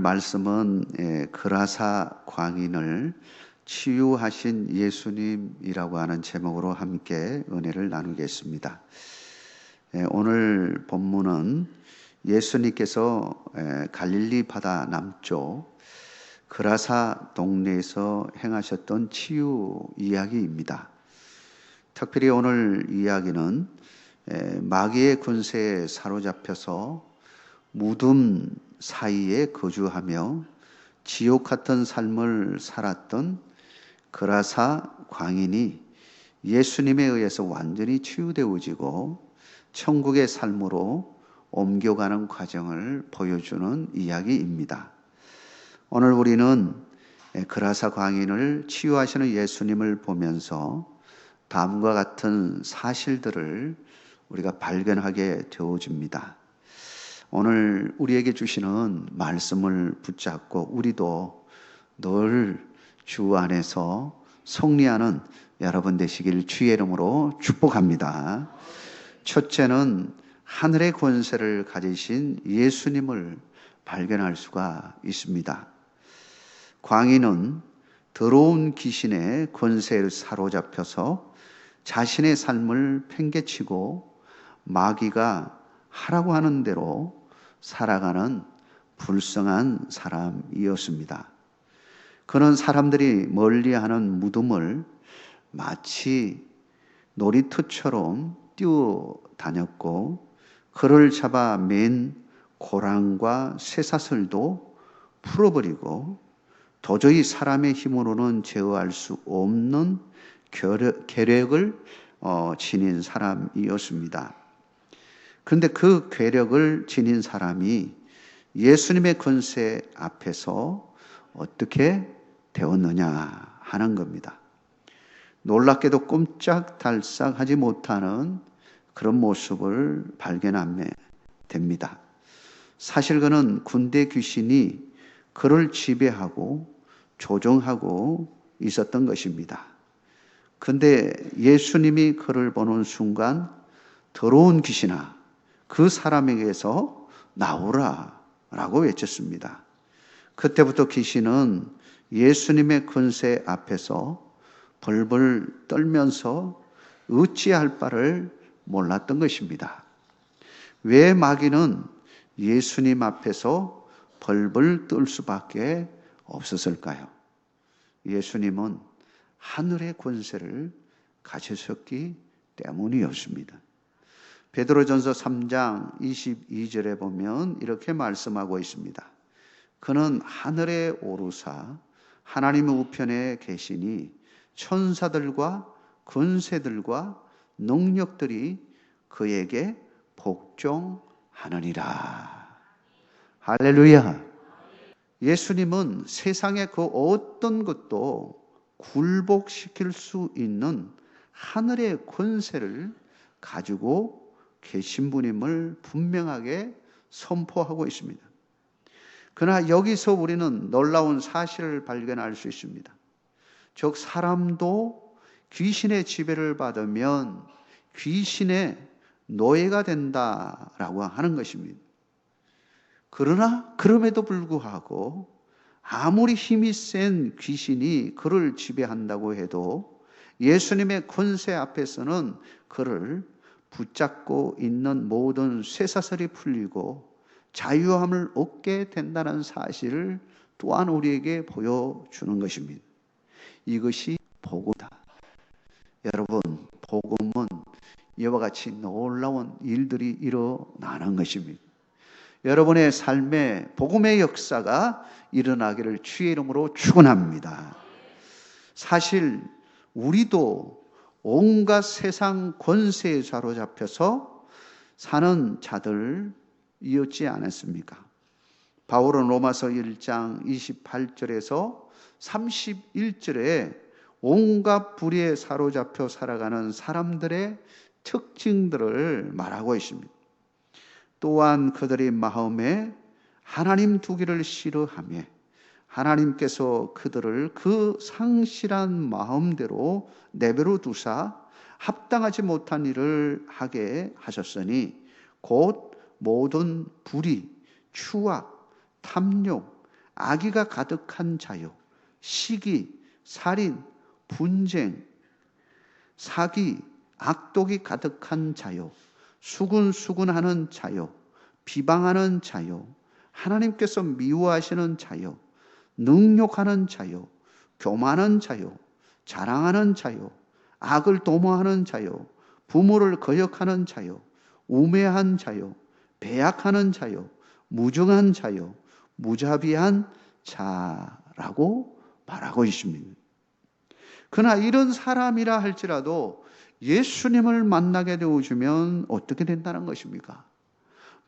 말씀은 그라사 광인을 치유하신 예수님이라고 하는 제목으로 함께 은혜를 나누겠습니다. 오늘 본문은 예수님께서 갈릴리 바다 남쪽 그라사 동네에서 행하셨던 치유 이야기입니다. 특별히 오늘 이야기는 마귀의 군세에 사로잡혀서 무덤 사이에 거주하며 지옥 같은 삶을 살았던 그라사 광인이 예수님에 의해서 완전히 치유되어지고 천국의 삶으로 옮겨가는 과정을 보여주는 이야기입니다. 오늘 우리는 그라사 광인을 치유하시는 예수님을 보면서 다음과 같은 사실들을 우리가 발견하게 되어집니다. 오늘 우리에게 주시는 말씀을 붙잡고 우리도 늘 주 안에서 승리하는 여러분 되시길 주의 이름으로 축복합니다. 첫째는 하늘의 권세를 가지신 예수님을 발견할 수가 있습니다. 광인은 더러운 귀신의 권세에 사로잡혀서 자신의 삶을 팽개치고 마귀가 하라고 하는 대로 살아가는 불쌍한 사람이었습니다. 그는 사람들이 멀리하는 무덤을 마치 놀이터처럼 뛰어다녔고 그를 잡아 맨 고랑과 쇠사슬도 풀어버리고 도저히 사람의 힘으로는 제어할 수 없는 계력을 지닌 사람이었습니다. 그런데 그 괴력을 지닌 사람이 예수님의 권세 앞에서 어떻게 되었느냐 하는 겁니다. 놀랍게도 꼼짝달싹하지 못하는 그런 모습을 발견하게 됩니다. 사실 그는 군대 귀신이 그를 지배하고 조종하고 있었던 것입니다. 그런데 예수님이 그를 보는 순간 더러운 귀신아 그 사람에게서 나오라 라고 외쳤습니다. 그때부터 귀신은 예수님의 권세 앞에서 벌벌 떨면서 어찌할 바를 몰랐던 것입니다. 왜 마귀는 예수님 앞에서 벌벌 떨 수밖에 없었을까요? 예수님은 하늘의 권세를 가지셨기 때문이었습니다. 베드로전서 3장 22절에 보면 이렇게 말씀하고 있습니다. 그는 하늘에 오르사 하나님의 우편에 계시니 천사들과 권세들과 능력들이 그에게 복종하느니라. 할렐루야. 예수님은 세상의 그 어떤 것도 굴복시킬 수 있는 하늘의 권세를 가지고 계신 분임을 분명하게 선포하고 있습니다. 그러나 여기서 우리는 놀라운 사실을 발견할 수 있습니다. 즉 사람도 귀신의 지배를 받으면 귀신의 노예가 된다라고 하는 것입니다. 그러나 그럼에도 불구하고 아무리 힘이 센 귀신이 그를 지배한다고 해도 예수님의 권세 앞에서는 그를 붙잡고 있는 모든 쇠사슬이 풀리고 자유함을 얻게 된다는 사실을 또한 우리에게 보여주는 것입니다. 이것이 복음이다. 여러분, 복음은 이와 같이 놀라운 일들이 일어나는 것입니다. 여러분의 삶에 복음의 역사가 일어나기를 주의 이름으로 축원합니다. 사실 우리도 온갖 세상 권세에 사로잡혀서 사는 자들이었지 않았습니까? 바울은 로마서 1장 28절에서 31절에 온갖 불의에 사로잡혀 살아가는 사람들의 특징들을 말하고 있습니다. 또한 그들의 마음에 하나님 두기를 싫어하며 하나님께서 그들을 그 상실한 마음대로 내버려 두사 합당하지 못한 일을 하게 하셨으니 곧 모든 불의, 추악, 탐욕, 악의가 가득한 자요, 시기, 살인, 분쟁, 사기, 악독이 가득한 자요, 수군수군하는 자요, 비방하는 자요, 하나님께서 미워하시는 자요, 능욕하는 자요, 교만한 자요, 자랑하는 자요, 악을 도모하는 자요, 부모를 거역하는 자요, 우매한 자요, 배약하는 자요, 무정한 자요, 무자비한 자라고 말하고 있습니다. 그러나 이런 사람이라 할지라도 예수님을 만나게 되어주면 어떻게 된다는 것입니까?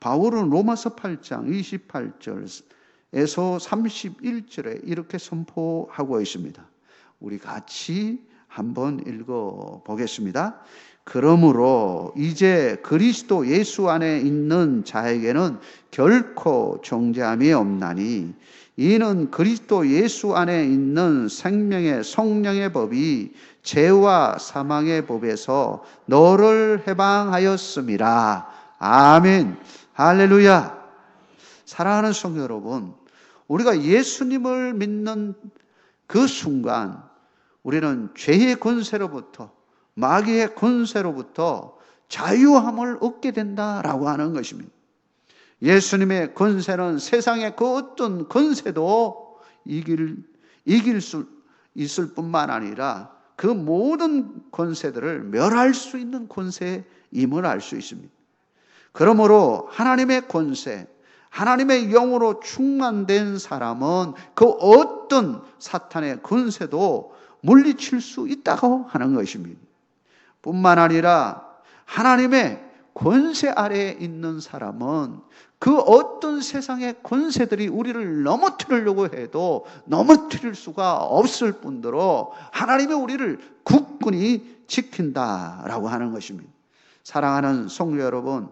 바울은 로마서 8장 28절에서 31절에 이렇게 선포하고 있습니다. 우리 같이 한번 읽어보겠습니다. 그러므로 이제 그리스도 예수 안에 있는 자에게는 결코 정죄함이 없나니 이는 그리스도 예수 안에 있는 생명의 성령의 법이 죄와 사망의 법에서 너를 해방하였음이라. 아멘. 할렐루야. 사랑하는 성도 여러분, 우리가 예수님을 믿는 그 순간 우리는 죄의 권세로부터, 마귀의 권세로부터 자유함을 얻게 된다라고 하는 것입니다. 예수님의 권세는 세상의 그 어떤 권세도 이길 수 있을 뿐만 아니라 그 모든 권세들을 멸할 수 있는 권세임을 알 수 있습니다. 그러므로 하나님의 권세, 하나님의 영으로 충만된 사람은 그 어떤 사탄의 권세도 물리칠 수 있다고 하는 것입니다. 뿐만 아니라 하나님의 권세 아래에 있는 사람은 그 어떤 세상의 권세들이 우리를 넘어뜨리려고 해도 넘어뜨릴 수가 없을 뿐더러 하나님이 우리를 굳건히 지킨다라고 하는 것입니다. 사랑하는 성도 여러분,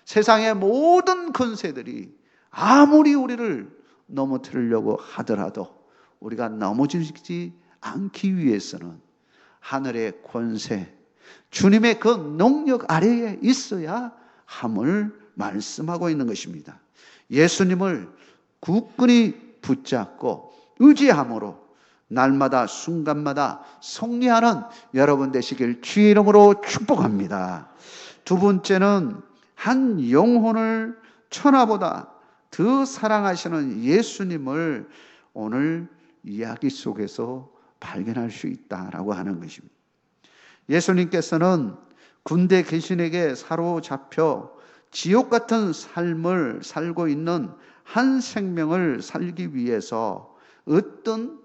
세상의 모든 권세들이 아무리 우리를 넘어뜨리려고 하더라도 우리가 넘어지지 않기 위해서는 하늘의 권세, 주님의 그 능력 아래에 있어야 함을 말씀하고 있는 것입니다. 예수님을 굳건히 붙잡고 의지함으로 날마다 순간마다 승리하는 여러분 되시길 주의 이름으로 축복합니다. 두 번째는 한 영혼을 천하보다 더 사랑하시는 예수님을 오늘 이야기 속에서 발견할 수 있다라고 하는 것입니다. 예수님께서는 군대 귀신에게 사로잡혀 지옥 같은 삶을 살고 있는 한 생명을 살기 위해서 어떤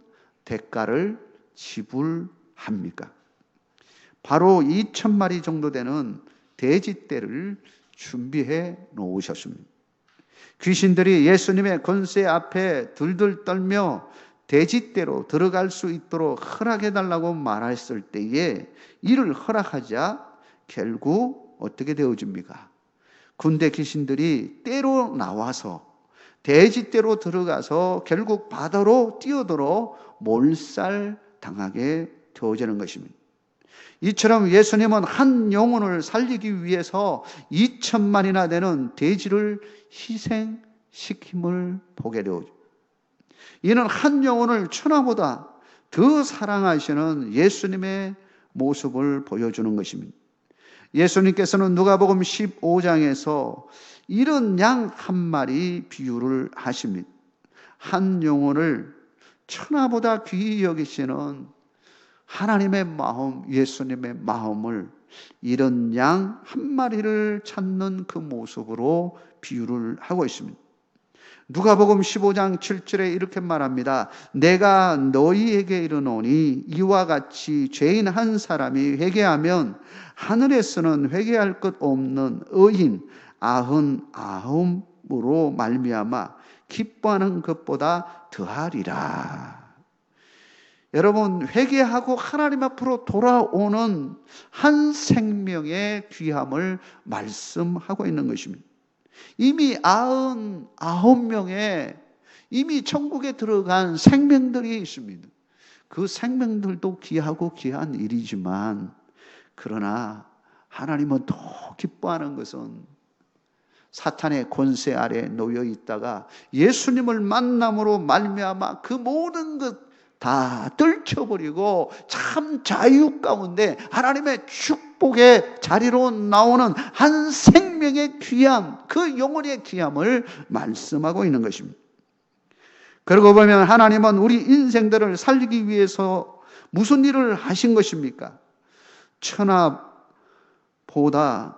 대가를 지불합니까? 바로 2,000마리 정도 되는 돼지떼를 준비해 놓으셨습니다. 귀신들이 예수님의 권세 앞에 들들 떨며 돼지떼로 들어갈 수 있도록 허락해달라고 말했을 때에 이를 허락하자 결국 어떻게 되어집니까? 군대 귀신들이 떼로 나와서 돼지떼로 들어가서 결국 바다로 뛰어들어 몰살당하게 되어지는 것입니다. 이처럼 예수님은 한 영혼을 살리기 위해서 2,000마리나 되는 돼지를 희생시킴을 보게 되오죠. 이는 한 영혼을 천하보다 더 사랑하시는 예수님의 모습을 보여주는 것입니다. 예수님께서는 누가복음 15장에서 이런 양 한 마리 비유를 하십니다. 한 영혼을 천하보다 귀히 여기시는 하나님의 마음, 예수님의 마음을 이런 양 한 마리를 찾는 그 모습으로 비유를 하고 있습니다. 누가복음 15장 7절에 이렇게 말합니다. 내가 너희에게 이르노니 이와 같이 죄인 한 사람이 회개하면 하늘에서는 회개할 것 없는 의인 99으로 말미암아 기뻐하는 것보다 더하리라. 여러분, 회개하고 하나님 앞으로 돌아오는 한 생명의 귀함을 말씀하고 있는 것입니다. 이미 99명의 이미 천국에 들어간 생명들이 있습니다. 그 생명들도 귀하고 귀한 일이지만 그러나 하나님은 더 기뻐하는 것은 사탄의 권세 아래 놓여 있다가 예수님을 만남으로 말미암아 그 모든 것 다 떨쳐버리고 참 자유 가운데 하나님의 축복의 자리로 나오는 한 생명의 귀함, 그 영혼의 귀함을 말씀하고 있는 것입니다. 그러고 보면 하나님은 우리 인생들을 살리기 위해서 무슨 일을 하신 것입니까? 천하보다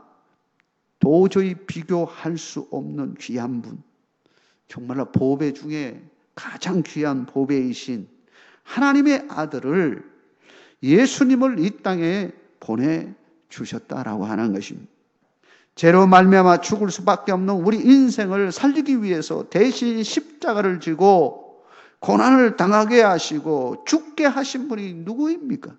도저히 비교할 수 없는 귀한 분, 정말로 보배 중에 가장 귀한 보배이신 하나님의 아들을, 예수님을 이 땅에 보내주셨다라고 하는 것입니다. 죄로 말미암아 죽을 수밖에 없는 우리 인생을 살리기 위해서 대신 십자가를 지고 고난을 당하게 하시고 죽게 하신 분이 누구입니까?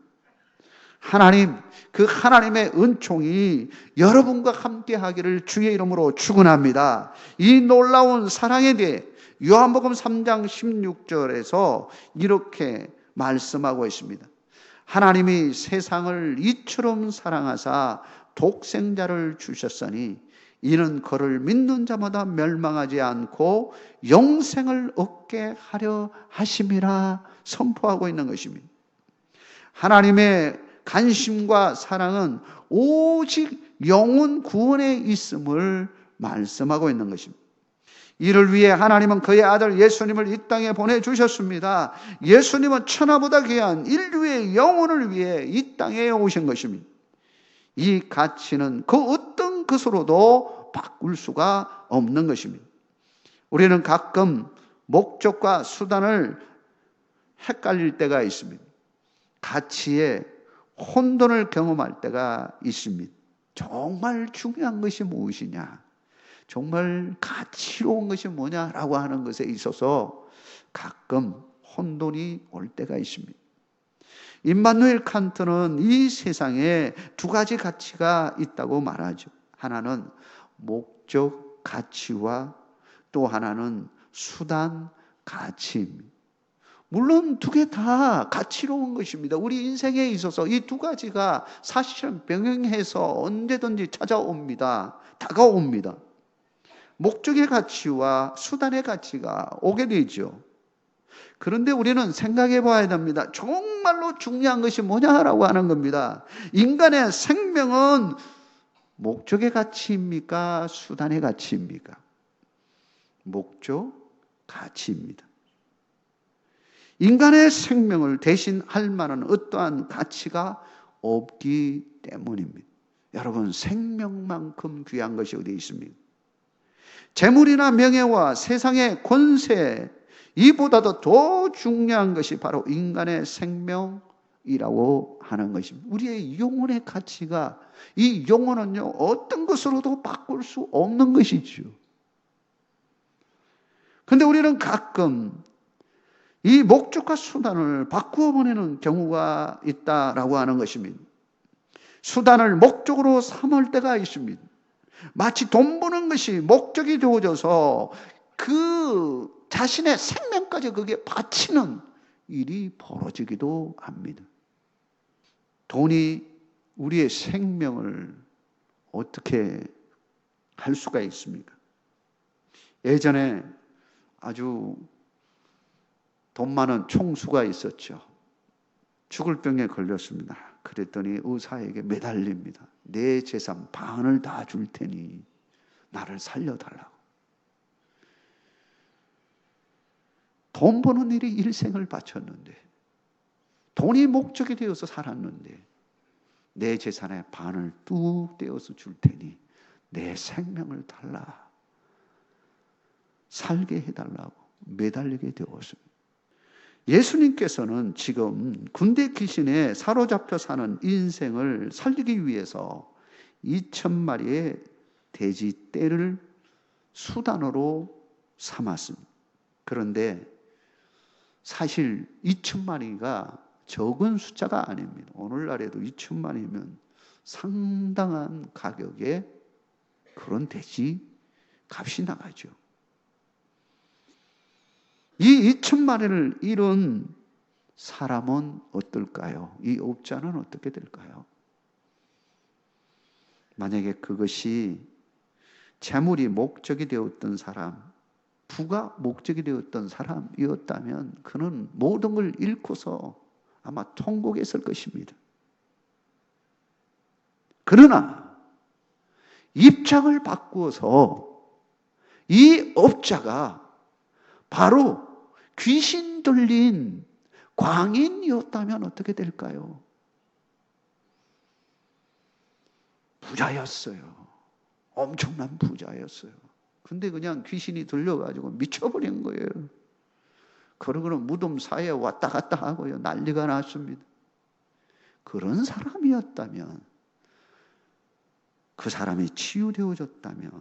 하나님, 그 하나님의 은총이 여러분과 함께 하기를 주의 이름으로 축원합니다. 이 놀라운 사랑에 대해 요한복음 3장 16절에서 이렇게 말씀하고 있습니다. 하나님이 세상을 이처럼 사랑하사 독생자를 주셨으니 이는 그를 믿는 자마다 멸망하지 않고 영생을 얻게 하려 하심이라 선포하고 있는 것입니다. 하나님의 관심과 사랑은 오직 영혼 구원에 있음을 말씀하고 있는 것입니다. 이를 위해 하나님은 그의 아들 예수님을 이 땅에 보내주셨습니다. 예수님은 천하보다 귀한 인류의 영혼을 위해 이 땅에 오신 것입니다. 이 가치는 그 어떤 것으로도 바꿀 수가 없는 것입니다. 우리는 가끔 목적과 수단을 헷갈릴 때가 있습니다. 가치에 혼돈을 경험할 때가 있습니다. 정말 중요한 것이 무엇이냐? 정말 가치로운 것이 뭐냐라고 하는 것에 있어서 가끔 혼돈이 올 때가 있습니다. 임마누엘 칸트는 이 세상에 두 가지 가치가 있다고 말하죠. 하나는 목적 가치와 또 하나는 수단 가치입니다. 물론 두 개 다 가치로운 것입니다. 우리 인생에 있어서 이 두 가지가 사실은 병행해서 언제든지 찾아옵니다. 다가옵니다. 목적의 가치와 수단의 가치가 오게 되죠. 그런데 우리는 생각해 봐야 됩니다. 정말로 중요한 것이 뭐냐라고 하는 겁니다. 인간의 생명은 목적의 가치입니까? 수단의 가치입니까? 목적 가치입니다. 인간의 생명을 대신할 만한 어떠한 가치가 없기 때문입니다. 여러분, 생명만큼 귀한 것이 어디 있습니까? 재물이나 명예와 세상의 권세, 이보다도 더 중요한 것이 바로 인간의 생명이라고 하는 것입니다. 우리의 영혼의 가치가, 이 영혼은요, 어떤 것으로도 바꿀 수 없는 것이죠. 그런데 우리는 가끔 이 목적과 수단을 바꾸어 보내는 경우가 있다라고 하는 것입니다. 수단을 목적으로 삼을 때가 있습니다. 마치 돈 버는 것이 목적이 되어져서 그 자신의 생명까지 거기에 바치는 일이 벌어지기도 합니다. 돈이 우리의 생명을 어떻게 할 수가 있습니까? 예전에 아주 돈 많은 총수가 있었죠. 죽을 병에 걸렸습니다. 그랬더니 의사에게 매달립니다. 내 재산 반을 다 줄 테니 나를 살려달라고. 돈 버는 일이 일생을 바쳤는데, 돈이 목적이 되어서 살았는데, 내 재산의 반을 뚝 떼어서 줄 테니 내 생명을 달라, 살게 해달라고 매달리게 되었습니다. 예수님께서는 지금 군대 귀신에 사로잡혀 사는 인생을 살리기 위해서 2,000마리의 돼지 떼를 수단으로 삼았습니다. 그런데 사실 2,000마리가 적은 숫자가 아닙니다. 오늘날에도 2,000마리면 상당한 가격의 그런 돼지 값이 나가죠. 이 2,000마리를 잃은 사람은 어떨까요? 이 업자는 어떻게 될까요? 만약에 그것이 재물이 목적이 되었던 사람, 부가 목적이 되었던 사람이었다면 그는 모든 걸 잃고서 아마 통곡했을 것입니다. 그러나 입장을 바꾸어서 이 업자가 바로 귀신 들린 광인이었다면 어떻게 될까요? 부자였어요. 엄청난 부자였어요. 근데 그냥 귀신이 들려가지고 미쳐버린 거예요. 그러고는 무덤 사이에 왔다 갔다 하고요. 난리가 났습니다. 그런 사람이었다면, 그 사람이 치유되어졌다면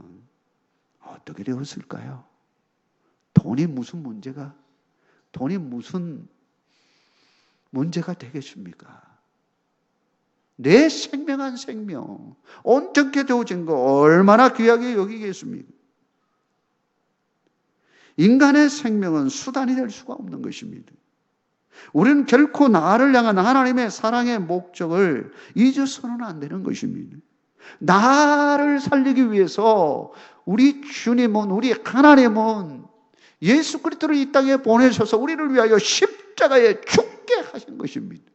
어떻게 되었을까요? 돈이 무슨 문제가 되겠습니까? 내 생명한 생명, 온전케 되어진 거 얼마나 귀하게 여기겠습니까? 인간의 생명은 수단이 될 수가 없는 것입니다. 우리는 결코 나를 향한 하나님의 사랑의 목적을 잊어서는 안 되는 것입니다. 나를 살리기 위해서 우리 주님은, 우리 하나님은 예수 그리스도를 이 땅에 보내셔서 우리를 위하여 십자가에 죽게 하신 것입니다.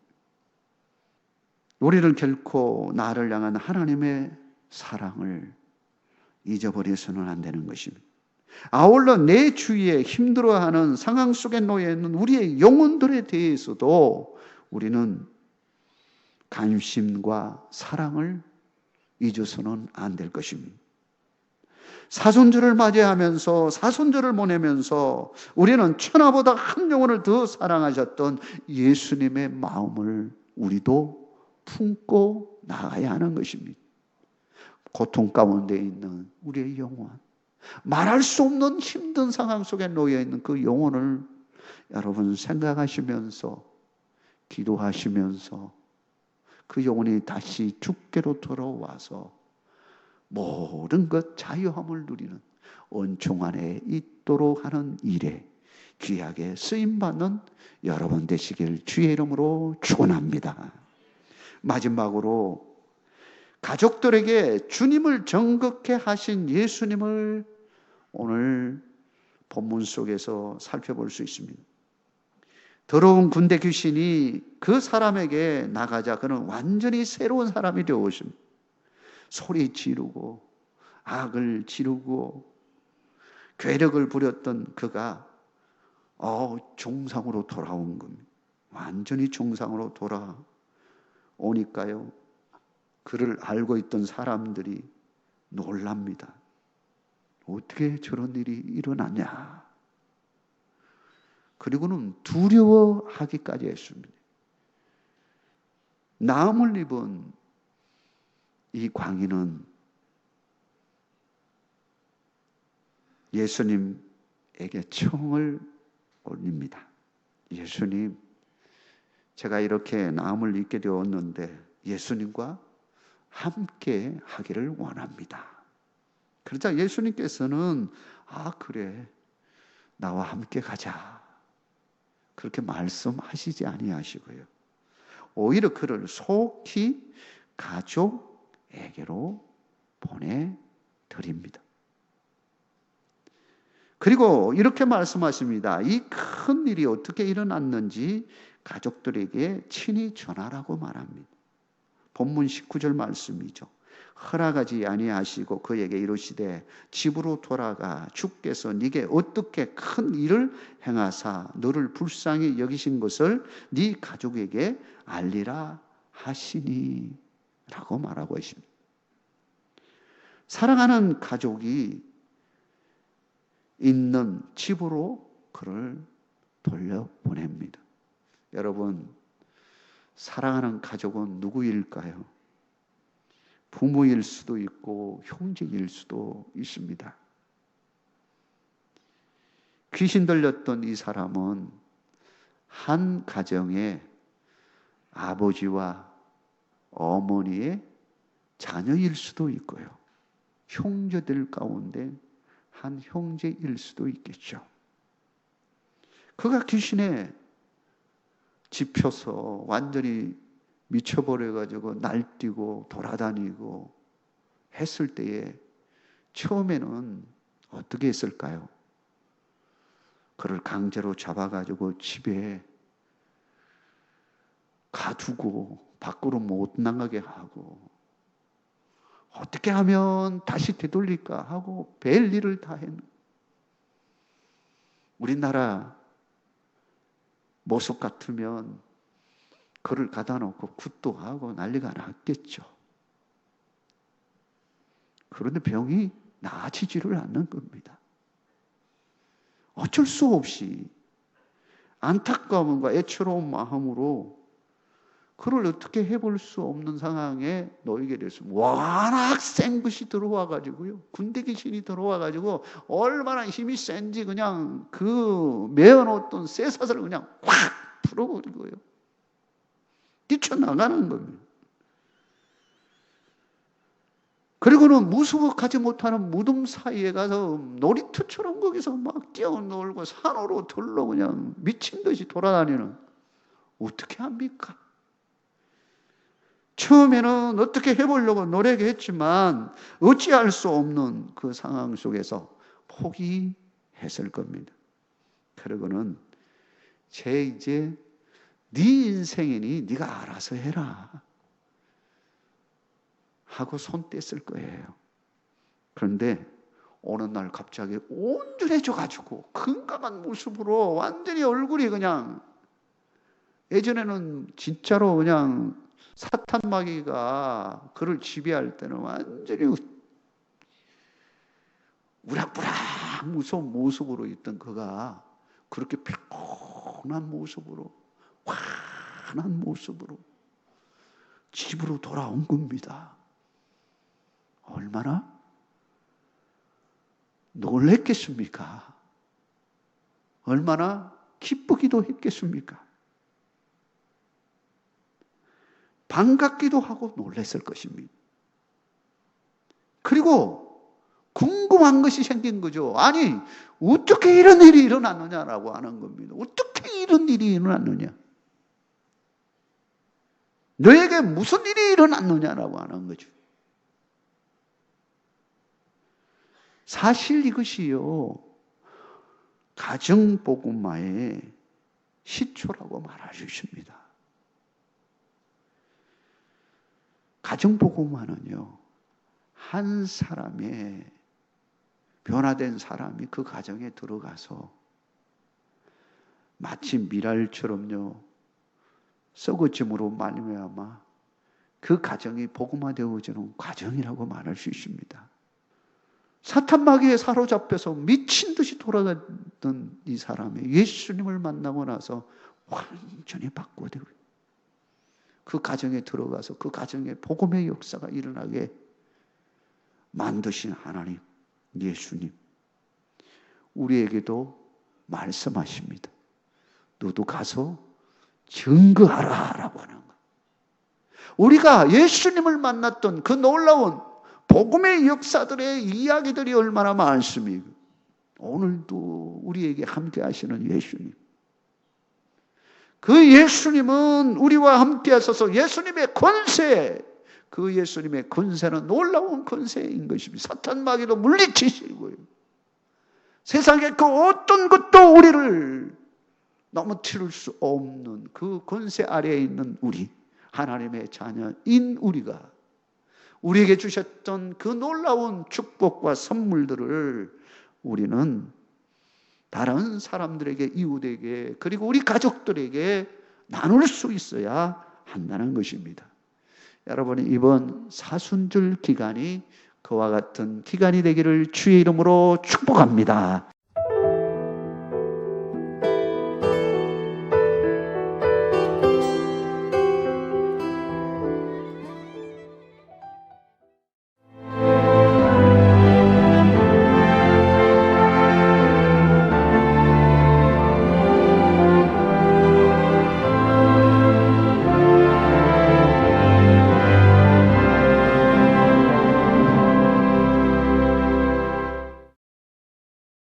우리는 결코 나를 향한 하나님의 사랑을 잊어버려서는 안 되는 것입니다. 아울러 내 주위에 힘들어하는 상황 속에 놓여 있는 우리의 영혼들에 대해서도 우리는 관심과 사랑을 잊어서는 안 될 것입니다. 사순절을 맞이하면서, 사순절을 보내면서 우리는 천하보다 한 영혼을 더 사랑하셨던 예수님의 마음을 우리도 품고 나가야 하는 것입니다. 고통 가운데 있는 우리의 영혼, 말할 수 없는 힘든 상황 속에 놓여 있는 그 영혼을 여러분 생각하시면서, 기도하시면서 그 영혼이 다시 주께로 돌아와서 모든 것 자유함을 누리는 은총 안에 있도록 하는 일에 귀하게 쓰임받는 여러분 되시길 주의 이름으로 축원합니다. 마지막으로 가족들에게 주님을 정극케 하신 예수님을 오늘 본문 속에서 살펴볼 수 있습니다. 더러운 군대 귀신이 그 사람에게 나가자 그는 완전히 새로운 사람이 되었습니다. 소리 지르고 악을 지르고 괴력을 부렸던 그가 정상으로 돌아온 겁니다. 완전히 정상으로 돌아오니까요, 그를 알고 있던 사람들이 놀랍니다. 어떻게 저런 일이 일어나냐. 그리고는 두려워하기까지 했습니다. 나음을 입은 이 광인은 예수님에게 청을 올립니다. 예수님, 제가 이렇게 나음을 입게 되었는데 예수님과 함께 하기를 원합니다. 그러자 예수님께서는 그래, 나와 함께 가자, 그렇게 말씀하시지 아니하시고요, 오히려 그를 속히 가족에게로 보내드립니다. 그리고 이렇게 말씀하십니다. 이 큰 일이 어떻게 일어났는지 가족들에게 친히 전하라고 말합니다. 본문 19절 말씀이죠. 허락하지 아니하시고 그에게 이르시되 집으로 돌아가 주께서 네게 어떻게 큰 일을 행하사 너를 불쌍히 여기신 것을 네 가족에게 알리라 하시니 라고 말하고 있습니다. 사랑하는 가족이 있는 집으로 그를 돌려보냅니다. 여러분, 사랑하는 가족은 누구일까요? 부모일 수도 있고 형제일 수도 있습니다. 귀신 들렸던 이 사람은 한 가정의 아버지와 어머니의 자녀일 수도 있고요, 형제들 가운데 한 형제일 수도 있겠죠. 그가 귀신에 집혀서 완전히 미쳐버려가지고 날뛰고 돌아다니고 했을 때에 처음에는 어떻게 했을까요? 그를 강제로 잡아가지고 집에 가두고 밖으로 못 나가게 하고 어떻게 하면 다시 되돌릴까 하고 별일을 다 했는. 우리나라 모습 같으면 그를 가다 놓고 굿도 하고 난리가 났겠죠. 그런데 병이 나아지지를 않는 겁니다. 어쩔 수 없이 안타까움과 애처로운 마음으로 그를 어떻게 해볼 수 없는 상황에 놓이게 됐습니다. 워낙 센 것이 들어와가지고요. 군대 귀신이 들어와가지고 얼마나 힘이 센지 그냥 그 메어놓던 쇠사슬을 그냥 확 풀어버리고요. 뛰쳐나가는 겁니다. 그리고는 무수복하지 못하는 무덤 사이에 가서 놀이터처럼 거기서 막 뛰어놀고 산으로 들러 그냥 미친 듯이 돌아다니는. 어떻게 합니까? 처음에는 어떻게 해보려고 노력했지만 어찌할 수 없는 그 상황 속에서 포기했을 겁니다. 그러고는 이제 네 인생이니 네가 알아서 해라 하고 손 뗐을 거예요. 그런데 어느 날 갑자기 온전해져가지고 건강한 모습으로 완전히 얼굴이 그냥 예전에는 진짜로 그냥 사탄 마귀가 그를 지배할 때는 완전히 우락부락 무서운 모습으로 있던 그가 그렇게 평온한 모습으로 환한 모습으로 집으로 돌아온 겁니다. 얼마나 놀랬겠습니까? 얼마나 기쁘기도 했겠습니까? 반갑기도 하고 놀랐을 것입니다. 그리고 궁금한 것이 생긴 거죠. 아니, 어떻게 이런 일이 일어났느냐라고 하는 겁니다. 어떻게 이런 일이 일어났느냐? 너에게 무슨 일이 일어났느냐라고 하는 거죠. 사실 이것이요, 가정복음화의 시초라고 말할 수 있습니다. 가정복음화는요, 한 사람의 변화된 사람이 그 가정에 들어가서 마치 미랄처럼요, 썩어짐으로 말미암아 그 가정이 복음화되어지는 과정이라고 말할 수 있습니다. 사탄 마귀에 사로잡혀서 미친 듯이 돌아가던 이 사람이 예수님을 만나고 나서 완전히 바꿔되고 그 가정에 들어가서 그 가정에 복음의 역사가 일어나게 만드신 하나님, 예수님, 우리에게도 말씀하십니다. 너도 가서 증거하라 라고 하는 것. 우리가 예수님을 만났던 그 놀라운 복음의 역사들의 이야기들이 얼마나 많습니까? 오늘도 우리에게 함께 하시는 예수님. 그 예수님은 우리와 함께 하셔서 예수님의 권세, 그 예수님의 권세는 놀라운 권세인 것입니다. 사탄 마귀도 물리치시고요. 세상에 그 어떤 것도 우리를 넘어뜨릴 수 없는 그 권세 아래에 있는 우리, 하나님의 자녀인 우리가 우리에게 주셨던 그 놀라운 축복과 선물들을 우리는 다른 사람들에게, 이웃에게, 그리고 우리 가족들에게 나눌 수 있어야 한다는 것입니다. 여러분이 이번 사순절 기간이 그와 같은 기간이 되기를 주의 이름으로 축복합니다.